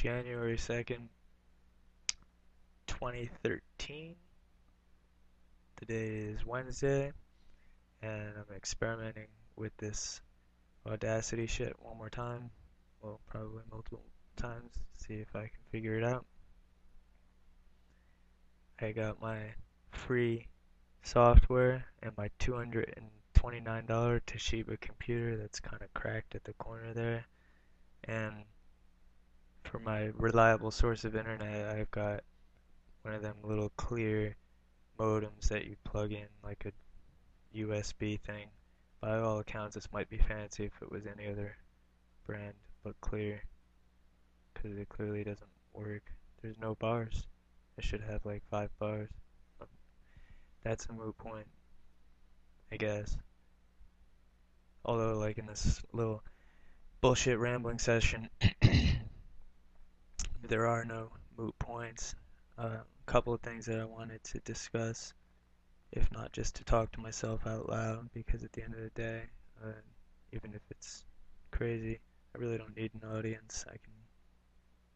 January 2nd, 2013. Today is Wednesday, and I'm experimenting with this Audacity shit one more time. Well, probably multiple times, see if I can figure it out. I got my free software and my $229 Toshiba computer that's kind of cracked at the corner there. And for my reliable source of internet, I've got one of them little clear modems that you plug in like a USB thing. By all accounts, this might be fancy if it was any other brand, but clear, because it clearly doesn't work. There's no bars. I should have like 5 bars. That's a moot point, I guess. Although, like in this little bullshit rambling session, there are no moot points. A couple of things that I wanted to discuss, if not just to talk to myself out loud, because at the end of the day, even if it's crazy, I really don't need an audience. I can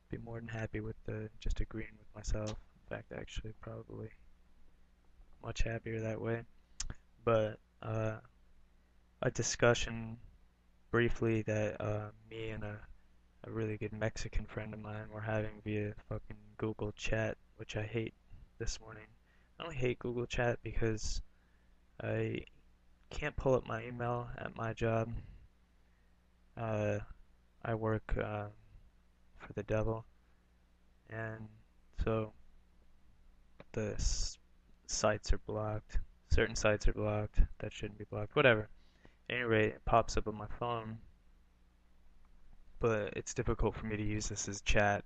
be more than happy with just agreeing with myself. In fact, actually, probably much happier that way. But a discussion briefly that me and a really good Mexican friend of mine were having via fucking Google Chat, which I hate this morning. I only hate Google Chat because I can't pull up my email at my job. I work for the devil, and so the sites are blocked. Certain sites are blocked that shouldn't be blocked. Whatever. At any rate, it pops up on my phone, but it's difficult for me to use this as chat.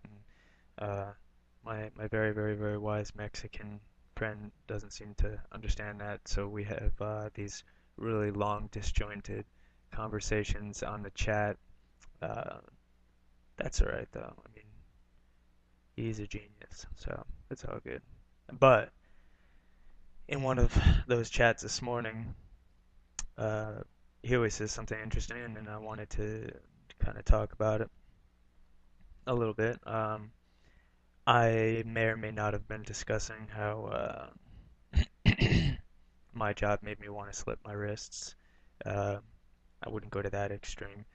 And my very very very wise Mexican friend doesn't seem to understand that. So we have these really long disjointed conversations on the chat. Uh, that's alright though. I mean, he's a genius, so it's all good. But in one of those chats this morning, uh, he always says something interesting, and I wanted to kind of talk about it a little bit. I may or may not have been discussing how my job made me want to slit my wrists. Uh, I wouldn't go to that extreme.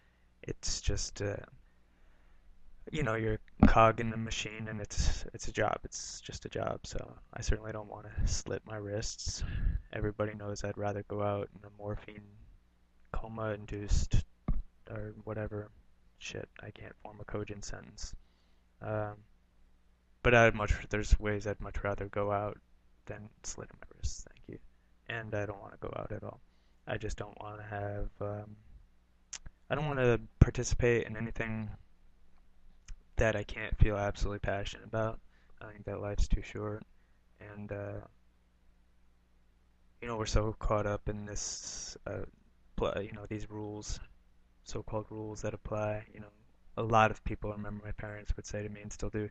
It's just, you're a cog in the machine, and it's a job. It's just a job. So I certainly don't want to slit my wrists. Everybody knows I'd rather go out in a morphine coma-induced or whatever shit. I can't form a cogent sentence. Um, but there's ways I'd much rather go out than slitting my wrists. Thank you. And I don't want to go out at all. I just don't want to have. I don't want to participate in anything that I can't feel absolutely passionate about. I think that life's too short, and we're so caught up in this, these rules, so-called rules that apply. A lot of people, I remember my parents would say to me and still do,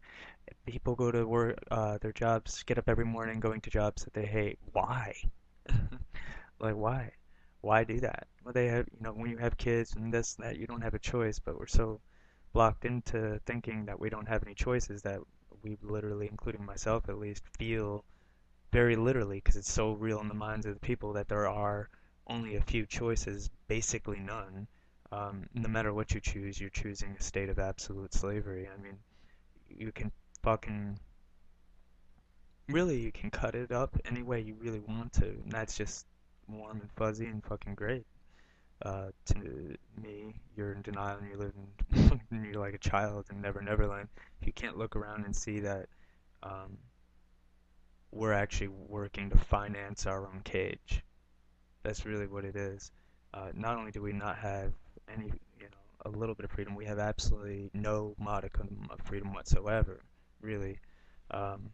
people go to work, their jobs, get up every morning going to jobs that they hate. Why? Like, why? Why do that? Well, they have, when you have kids and this and that, you don't have a choice, but we're so blocked into thinking that we don't have any choices that we literally, including myself at least, feel very literally, because it's so real in the minds of the people that there are only a few choices, basically none. No matter what you choose, you're choosing a state of absolute slavery. I mean, you can fucking, really, you can cut it up any way you really want to, and that's just warm and fuzzy and fucking great. To me, you're in denial and you live in, you're like a child in Never Neverland. You can't look around and see that we're actually working to finance our own cage. That's really what it is. Not only do we not have any, a little bit of freedom, we have absolutely no modicum of freedom whatsoever, really. Um,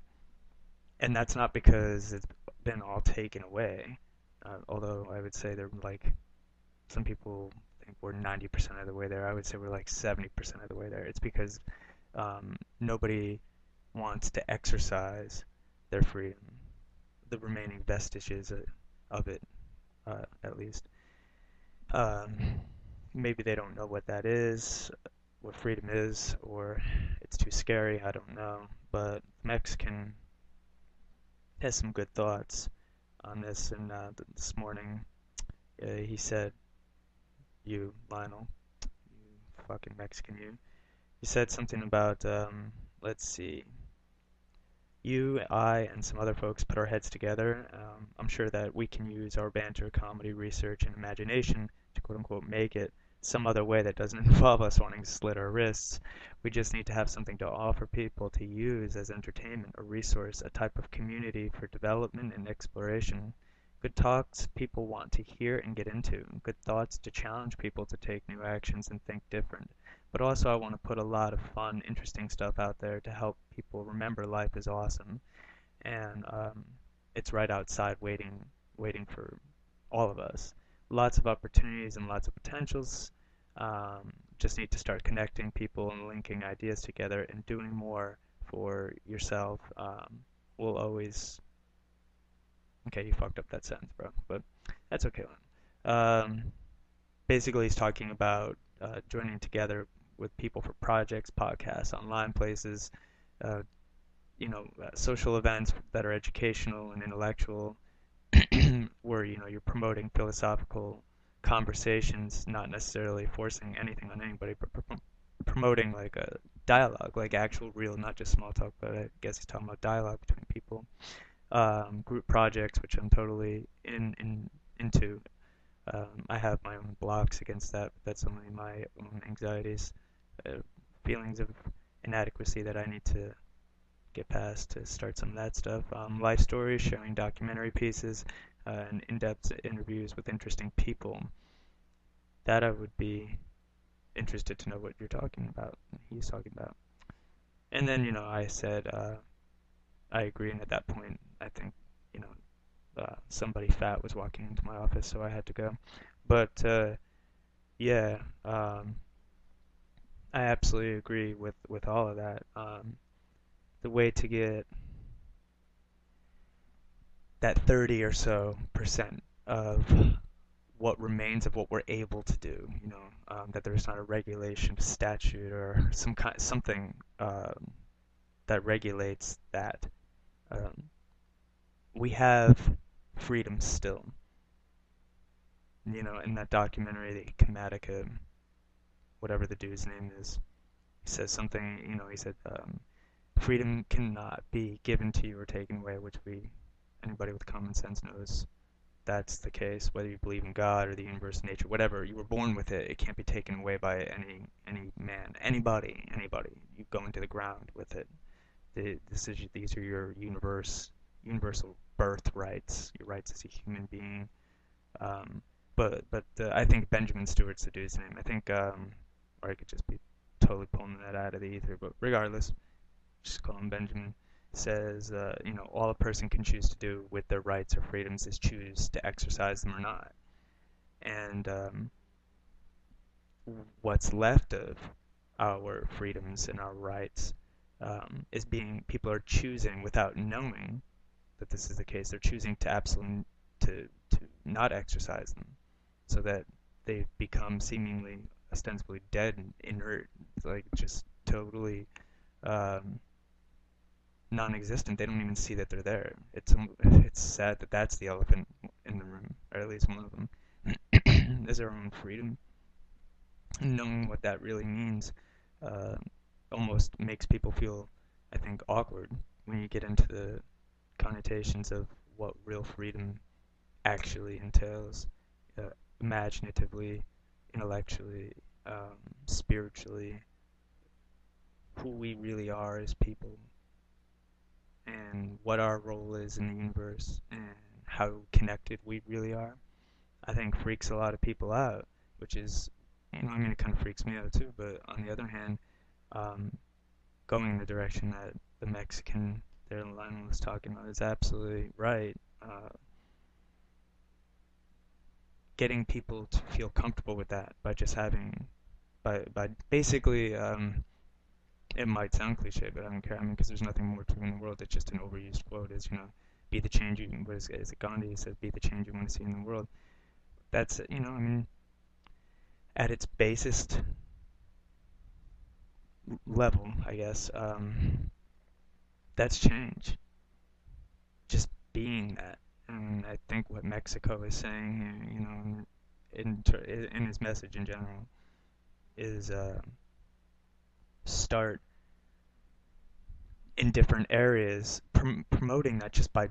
and that's not because it's been all taken away. Although I would say they're like, some people think we're 90% of the way there. I would say we're like 70% of the way there. It's because nobody wants to exercise their freedom, the remaining vestiges of it, at least. Um, Maybe they don't know what that is, what freedom is, or it's too scary. I don't know. But Mexican has some good thoughts on this, and this morning he said, "You, Lionel, you fucking Mexican, you." He said something about, let's see, you, I, and some other folks put our heads together. I'm sure that we can use our banter, comedy, research, and imagination to quote unquote make it some other way that doesn't involve us wanting to slit our wrists. We just need to have something to offer people to use as entertainment, a resource, a type of community for development and exploration. Good talks people want to hear and get into. Good thoughts to challenge people to take new actions and think different. But also, I want to put a lot of fun, interesting stuff out there to help people remember life is awesome, and it's right outside, waiting for all of us. Lots of opportunities and lots of potentials. Just need to start connecting people and linking ideas together and doing more for yourself. Will always. Okay, you fucked up that sentence, bro, but that's okay. Basically, he's talking about joining together with people for projects, podcasts, online places, uh, social events that are educational and intellectual, where you're promoting philosophical conversations, not necessarily forcing anything on anybody, but promoting like a dialogue, like actual, real, not just small talk. But I guess he's talking about dialogue between people. Group projects, which I'm totally into. I have my own blocks against that, but that's only my own anxieties, feelings of inadequacy that I need to get past to start some of that stuff. Life stories, sharing documentary pieces, and in-depth interviews with interesting people. That I would be interested to know what you're talking about, he's talking about. And then, I said, I agree, and at that point, I think, you know, somebody fat was walking into my office, so I had to go. But yeah, I absolutely agree with all of that. The way to get that 30 or so percent of what remains of what we're able to do, that there's not a regulation, a statute, or something that regulates that. Um, we have freedom still. In that documentary, the Kamatica, whatever the dude's name is, he says something, he said, freedom cannot be given to you or taken away, which anybody with common sense knows that's the case, whether you believe in God or the universe, nature, whatever. You were born with it. It can't be taken away by any man, anybody. You go into the ground with it. These are your universal birthrights, your rights as a human being. But I think Benjamin Stewart's the dude's name. I think, or I could just be totally pulling that out of the ether. But regardless, just call him Benjamin. Says, all a person can choose to do with their rights or freedoms is choose to exercise them or not. And what's left of our freedoms and our rights is people are choosing without knowing that this is the case. They're choosing to absolutely to not exercise them, so that they've become seemingly ostensibly dead and inert, like just totally non-existent. They don't even see that they're there. It's sad that that's the elephant in the room, or at least one of them. Is our own freedom. Knowing what that really means almost makes people feel, I think, awkward when you get into the connotations of what real freedom actually entails, imaginatively, intellectually, spiritually, who we really are as people, and what our role is in the universe, and how connected we really are. I think freaks a lot of people out, which is, it kind of freaks me out too, but on the other hand, going in the direction that the Mexican there Lionel was talking about is absolutely right. Getting people to feel comfortable with that by just by basically, it might sound cliche, but I don't care. Because there's nothing more true in the world. It's just an overused quote. Be the change you. What is it? Gandhi says, "Be the change you want to see in the world." That's at its basest, level, I guess, that's change. Just being that. And I think what Mexico is saying here, in his message in general, is start in different areas, promoting that just by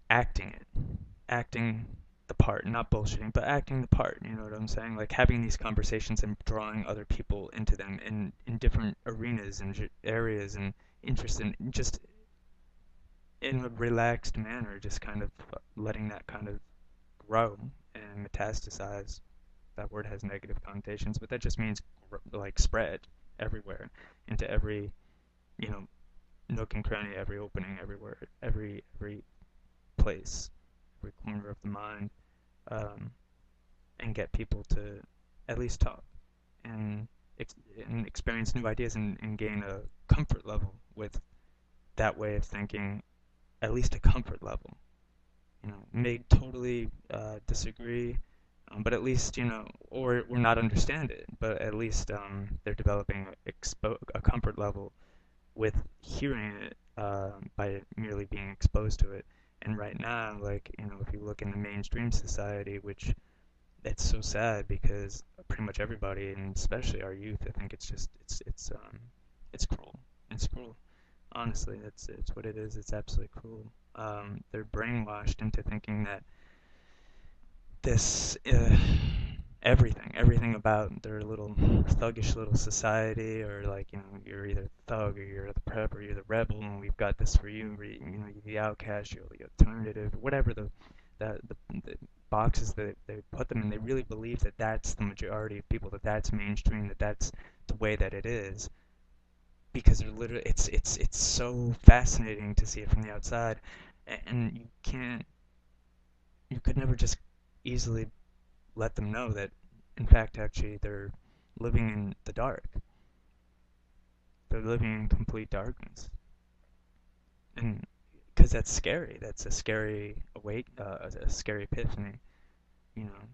acting it, acting the part, not bullshitting, but acting the part. You know what I'm saying? Like having these conversations and drawing other people into them in different arenas and areas and interest in just in a relaxed manner, just kind of letting that kind of grow and metastasize. That word has negative connotations, but that just means like spread everywhere into every, you know, nook and cranny, every opening, everywhere, every place, every corner of the mind, um, and get people to at least talk and and experience new ideas and gain a comfort level with that way of thinking, at least a comfort level. May totally disagree, but at least, or not understand it, but at least they're developing a comfort level with hearing it by merely being exposed to it. And right now, like, if you look in the mainstream society, which it's so sad because pretty much everybody, and especially our youth, I think it's cruel. It's cruel. Honestly, it's what it is. It's absolutely cruel. They're brainwashed into thinking that this everything about their little thuggish little society, or like, you're either thug or you're the prep or you're the rebel, and we've got this for you. You're the outcast, you're the alternative, whatever the boxes that they put them in. They really believe that that's the majority of people, that that's mainstream, that that's the way that it is, because they're literally it's so fascinating to see it from the outside, and you could never just easily let them know that, in fact, actually, they're living in the dark. They're living in complete darkness, and because that's scary. That's a scary a scary epiphany. You know,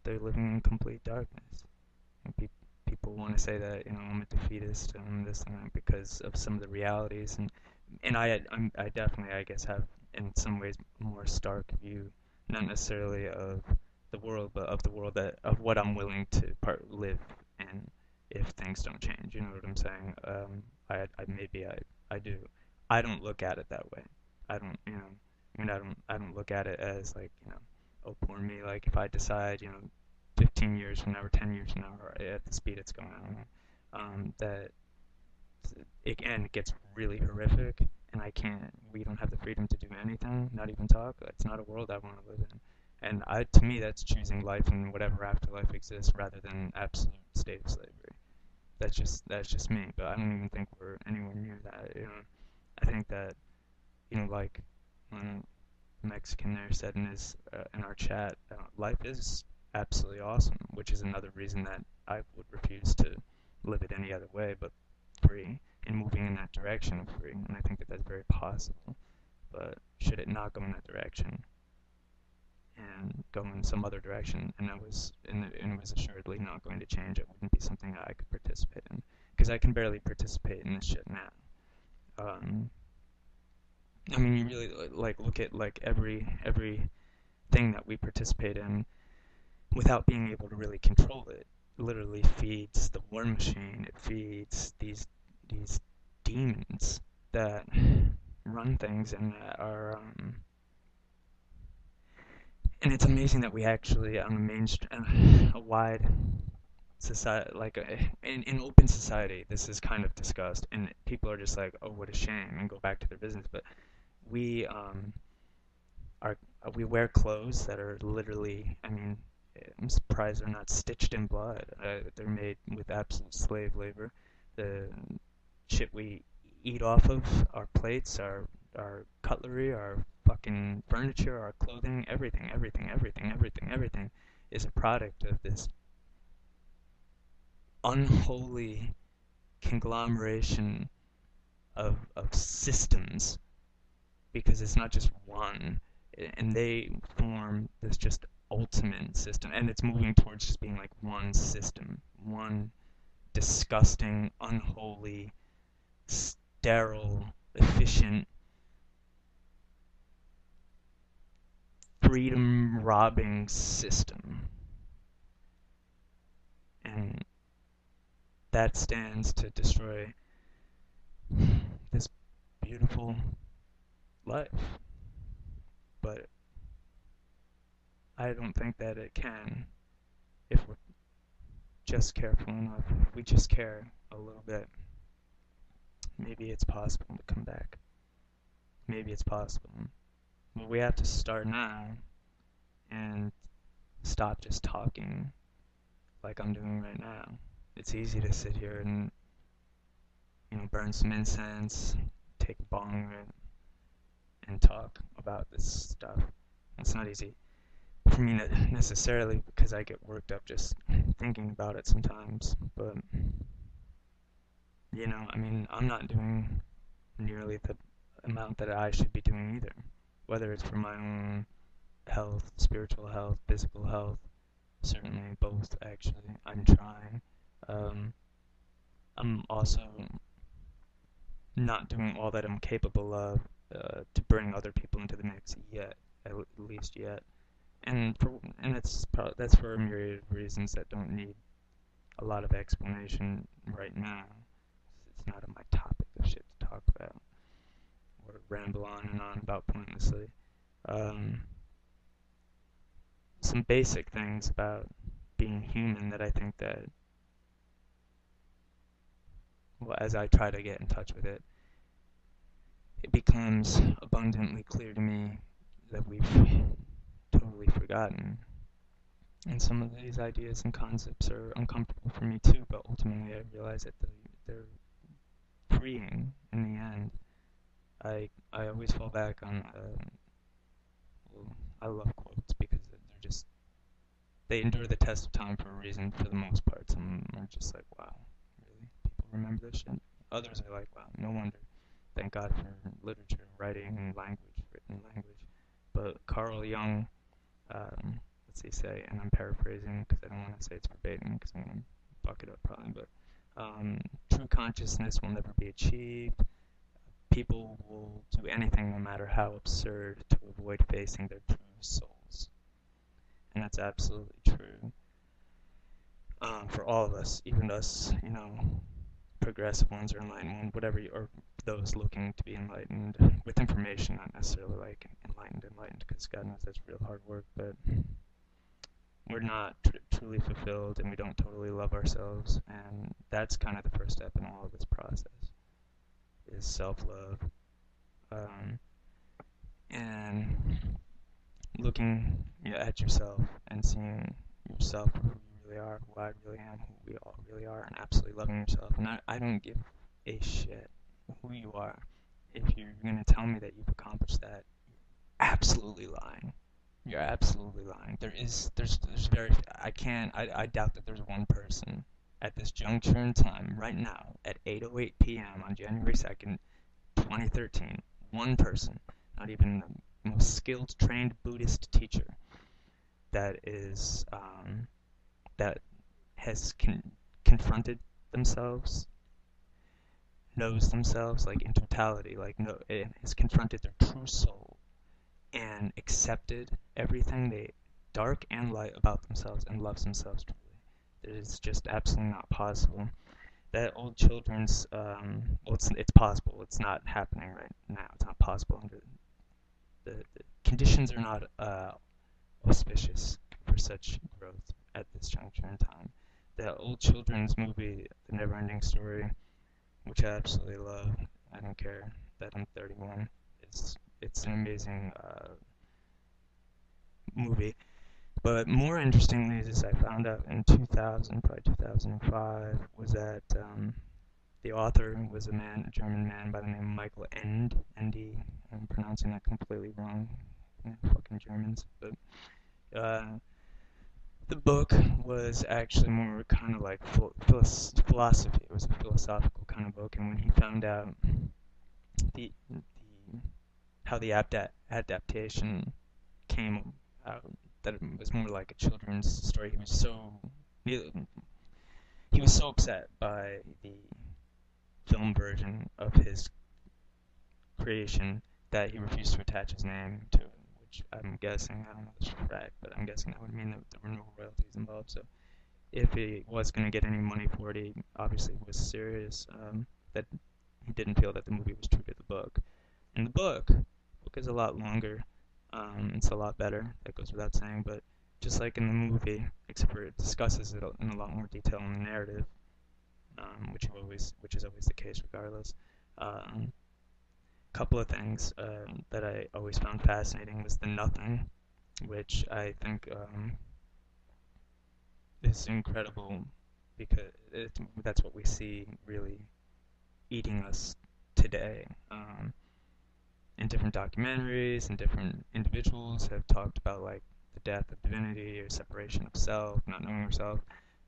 they're living in complete darkness. And people want to say that, I'm a defeatist and I'm this and that because of some of the realities, and I definitely, I guess, have in some ways more stark view, not necessarily of the world, but of the world, that of what I'm willing to live in if things don't change. You know what I'm saying? I maybe I do. I don't look at it that way. I don't, I don't look at it as like, oh, poor me. Like if I decide, 15 years from now or 10 years from now, or at the speed it's going on, that it gets really horrific, and we don't have the freedom to do anything, not even talk. That's not a world I want to live in. And to me, that's choosing life in whatever afterlife exists rather than absolute state of slavery. That's just me, but I don't even think we're anywhere near that. I think that, like when Mexican there said in our chat, life is absolutely awesome, which is another reason that I would refuse to live it any other way but free, and moving in that direction of free. And I think that that's very possible. But should it not go in that direction and go in some other direction, and it was assuredly not going to change, it wouldn't be something that I could participate in, because I can barely participate in this shit now. Um, I mean, you really like look at like every thing that we participate in without being able to really control it. Literally feeds the war machine. It feeds these demons that run things and that are and it's amazing that we actually on a a wide society, like in open society, this is kind of discussed, and people are just like, oh, what a shame, and go back to their business. But we are we wear clothes that are literally, I mean, I'm surprised they're not stitched in blood. They're made with absolute slave labor. The shit we eat off of, our plates, our cutlery, our fucking furniture, our clothing, everything is a product of this unholy conglomeration of systems, because it's not just one, and they form this just ultimate system, and it's moving towards just being like one system, one disgusting, unholy, sterile, efficient, freedom robbing system. And that stands to destroy this beautiful life. But I don't think that it can if we're just careful enough. If we just care a little bit, maybe it's possible to come back. Maybe it's possible. But we have to start now and stop just talking like I'm doing right now. It's easy to sit here and, burn some incense, take a bong, and talk about this stuff. It's not easy for me necessarily because I get worked up just thinking about it sometimes. But, I'm not doing nearly the amount that I should be doing either. Whether it's for my own health, spiritual health, physical health, certainly both actually. I'm trying. I'm also not doing all that I'm capable of to bring other people into the mix yet, at least yet. And that's for a myriad of reasons that don't need a lot of explanation right now. It's not on my topic of shit to talk about or ramble on and on about pointlessly. Some basic things about being human that I think that, well, as I try to get in touch with it, it becomes abundantly clear to me that we've totally forgotten. And some of these ideas and concepts are uncomfortable for me too, but ultimately I realize that they're freeing in the end. I always fall back on, well, I love quotes because they endure the test of time for a reason for the most part. Some are just like, wow, really? People remember this shit? Others are like, wow, no wonder. Thank God for literature, writing, and language, written language. But Carl Jung, let's see, say, and I'm paraphrasing because I don't want to say it's verbatim because I'm going to buck it up probably, but true consciousness will never be achieved. People will do anything, no matter how absurd, to avoid facing their true souls. And that's absolutely true for all of us, even us, progressive ones or enlightened ones, whatever, or those looking to be enlightened with information, not necessarily like enlightened, because God knows that's real hard work, but we're not truly fulfilled and we don't totally love ourselves, and that's kind of the first step in all of this process, is self-love. And looking at yourself and seeing yourself for who you really are, who I really am, who we all really are, and absolutely loving yourself. And I don't give a shit who you are. If you're going to tell me that you've accomplished that, you're absolutely lying. You're absolutely lying. There's I doubt that there's one person at this juncture in time, right now, at 8:08 p.m. on January 2nd, 2013, one person, not even the most skilled, trained Buddhist teacher that has confronted themselves, knows themselves like in totality, has confronted their true soul and accepted everything dark and light about themselves and loves themselves truly. It is just absolutely not possible. That old children's, it's possible. It's not happening right now. It's not possible under the conditions are not auspicious for such growth at this juncture in time. The old children's movie, The Never-Ending Story, which I absolutely love. I don't care that I'm 31. It's an amazing movie. But more interestingly, as I found out in 2005, was that the author was a German man by the name of Michael Ende. I'm pronouncing that completely wrong. Fucking Germans. But the book was actually more kind of like philosophy. It was a philosophical kind of book, and when he found out how the adaptation came out, that it was more like a children's story, he he was so upset by the film version of his creation that he refused to attach his name to it, which I'm guessing, I don't know this for a fact, but I'm guessing that would mean that there were no royalties involved. So if he was going to get any money for it, he obviously was serious, that he didn't feel that the movie was true to the book. And the book is a lot longer. It's a lot better. That goes without saying. But just like in the movie, except for it discusses it in a lot more detail in the narrative, which is always the case regardless. Couple of things that I always found fascinating was the nothing, which I think is incredible because that's what we see really eating us today. In different documentaries and different individuals have talked about like the death of divinity or separation of self, not knowing yourself.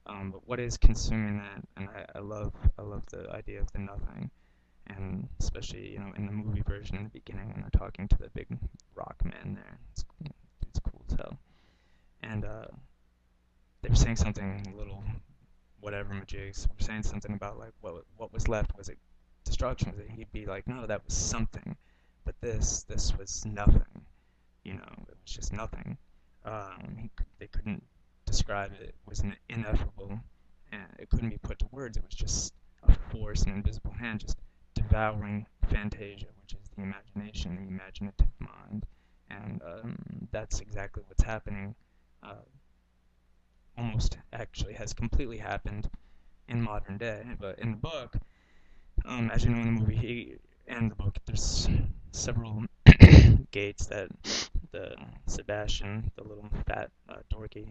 But what is consuming that? And I love the idea of the nothing, and especially in the movie version in the beginning when they're talking to the big rock man there. It's cool as hell. And they were saying something a little whatever Matreyek were saying something about like what was left, was it destruction? Was it, he'd be like, no, that was something, but this was nothing. It was just nothing. They couldn't describe it. It was ineffable, and it couldn't be put to words. It was just a force, an invisible hand, just devouring Fantasia, which is the imagination, the imaginative mind, and that's exactly what's happening. Almost actually has completely happened in modern day, but in the book, as you know in the movie and the book, there's several gates that the Sebastian, the little fat dorky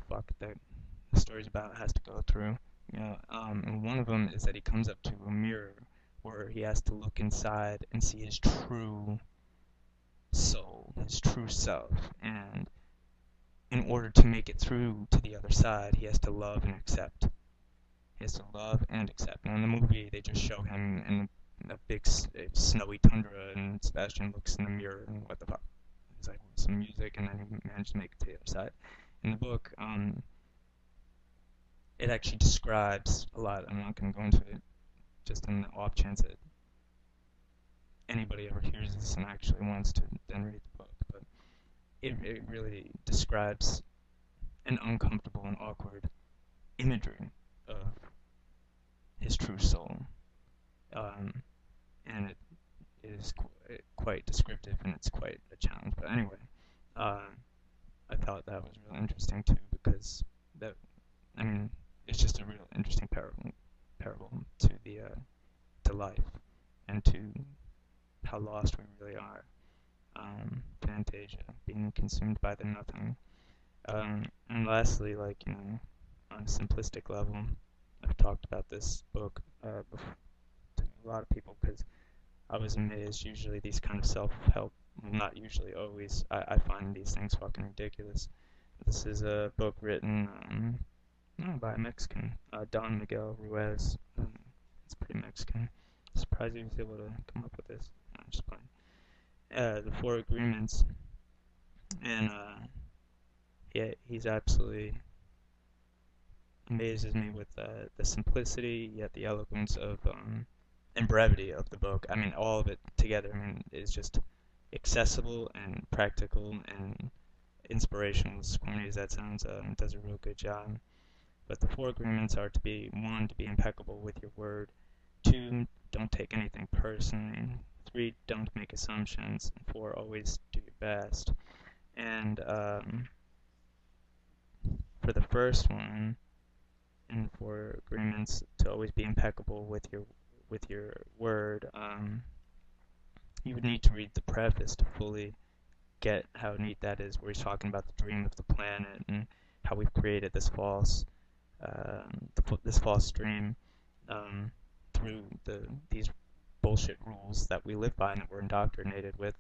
fuck that the story's about, has to go through. And one of them is that he comes up to a mirror where he has to look inside and see his true soul, his true self, and in order to make it through to the other side, he has to love and accept. He has to love and accept. Now in the movie, they just show him in a big snowy tundra, and Sebastian looks in the mirror, and what the fuck? He's like, some music, and then he managed to make it to the other side. In the book, it actually describes a lot. I'm not going to go into it, just in the off chance that anybody ever hears this and actually wants to then read the book. But it really describes an uncomfortable and awkward imagery of his true soul. And it is quite descriptive, and it's quite a challenge. But anyway, I thought that was really interesting too, because it's just a real interesting parable to the to life and to how lost we really are. Fantasia, being consumed by the nothing. And lastly, on a simplistic level, I've talked about this book before to a lot of people because I was amazed. Usually these kind of self-help, well, not usually, always, I find these things fucking ridiculous. This is a book written by a Mexican, Don Miguel Ruiz. It's pretty Mexican. Surprised he was able to come up with this. I'm just playing. The Four Agreements, and yeah, he's absolutely amazes me with the simplicity yet the eloquence of and brevity of the book. All of it together, is just accessible and practical and inspirational. As corny as that sounds, it does a real good job. But the Four Agreements are to be: 1, to be impeccable with your word; 2, don't take anything personally; 3, don't make assumptions; and 4, always do your best. And for the first one, in the Four Agreements, to always be impeccable with your word, you would need to read the preface to fully get how neat that is, where he's talking about the dream of the planet and how we've created this false dream through these bullshit rules that we live by and that we're indoctrinated with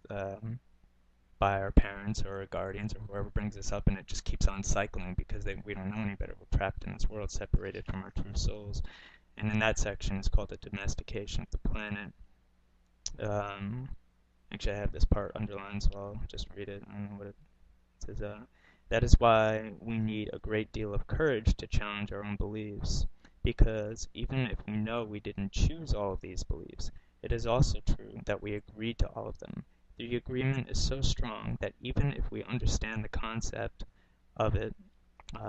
by our parents or our guardians or whoever brings us up, and it just keeps on cycling because we don't know any better. We're trapped in this world, separated from our true souls. And in that section, it's called the domestication of the planet. Actually, I have this part underlined, so I'll just read it. I don't know what it says. That is why we need a great deal of courage to challenge our own beliefs. because even if we know we didn't choose all of these beliefs, it is also true that we agreed to all of them. The agreement is so strong that even if we understand the concept of it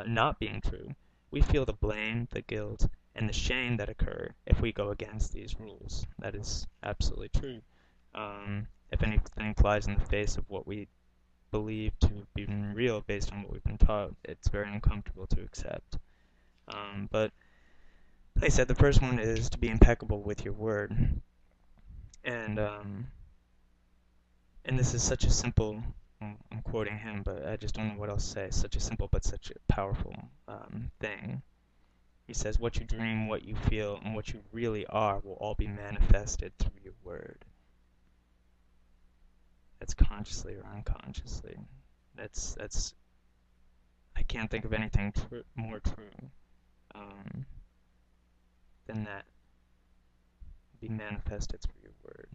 not being true, we feel the blame, the guilt, and the shame that occur if we go against these rules. That is absolutely true. If anything flies in the face of what we believe to be real based on what we've been taught, it's very uncomfortable to accept. But like I said, the first one is to be impeccable with your word, and and this is such a simple. I'm quoting him, but I just don't know what else to say. Such a simple but such a powerful thing. He says, "What you dream, what you feel, and what you really are will all be manifested through your word." That's consciously or unconsciously. That's. I can't think of anything more true than that. Be manifested through your word.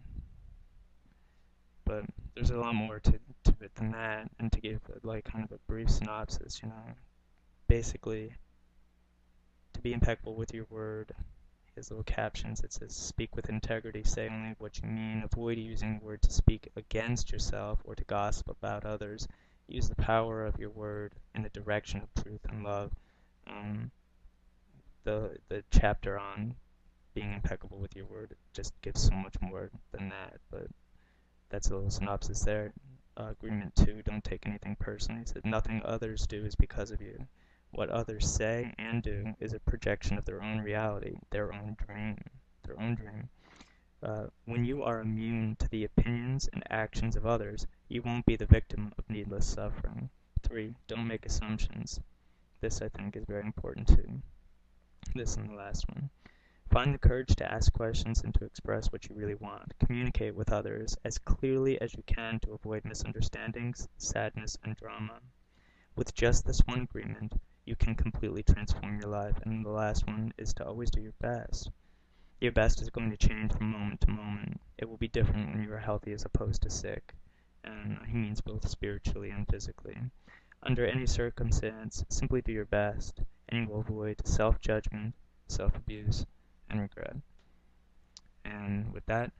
But there's a lot more to it than that, and to give like kind of a brief synopsis, basically, to be impeccable with your word. His little captions, it says, "Speak with integrity, say only what you mean, avoid using word to speak against yourself or to gossip about others. Use the power of your word in the direction of truth and love." The chapter on being impeccable with your word just gives so much more than that, but that's a little synopsis there. Agreement 2, don't take anything personally. It says, "Nothing others do is because of you. What others say and do is a projection of their own reality, their own dream. When you are immune to the opinions and actions of others, you won't be the victim of needless suffering." 3, don't make assumptions. This, I think, is very important too. This and the last one. Find the courage to ask questions and to express what you really want. Communicate with others as clearly as you can to avoid misunderstandings, sadness, and drama. With just this one agreement, you can completely transform your life. And the last one is to always do your best. Your best is going to change from moment to moment. It will be different when you are healthy as opposed to sick. And he means both spiritually and physically. Under any circumstance, simply do your best, and you will avoid self-judgment, self-abuse, and regret. And with that,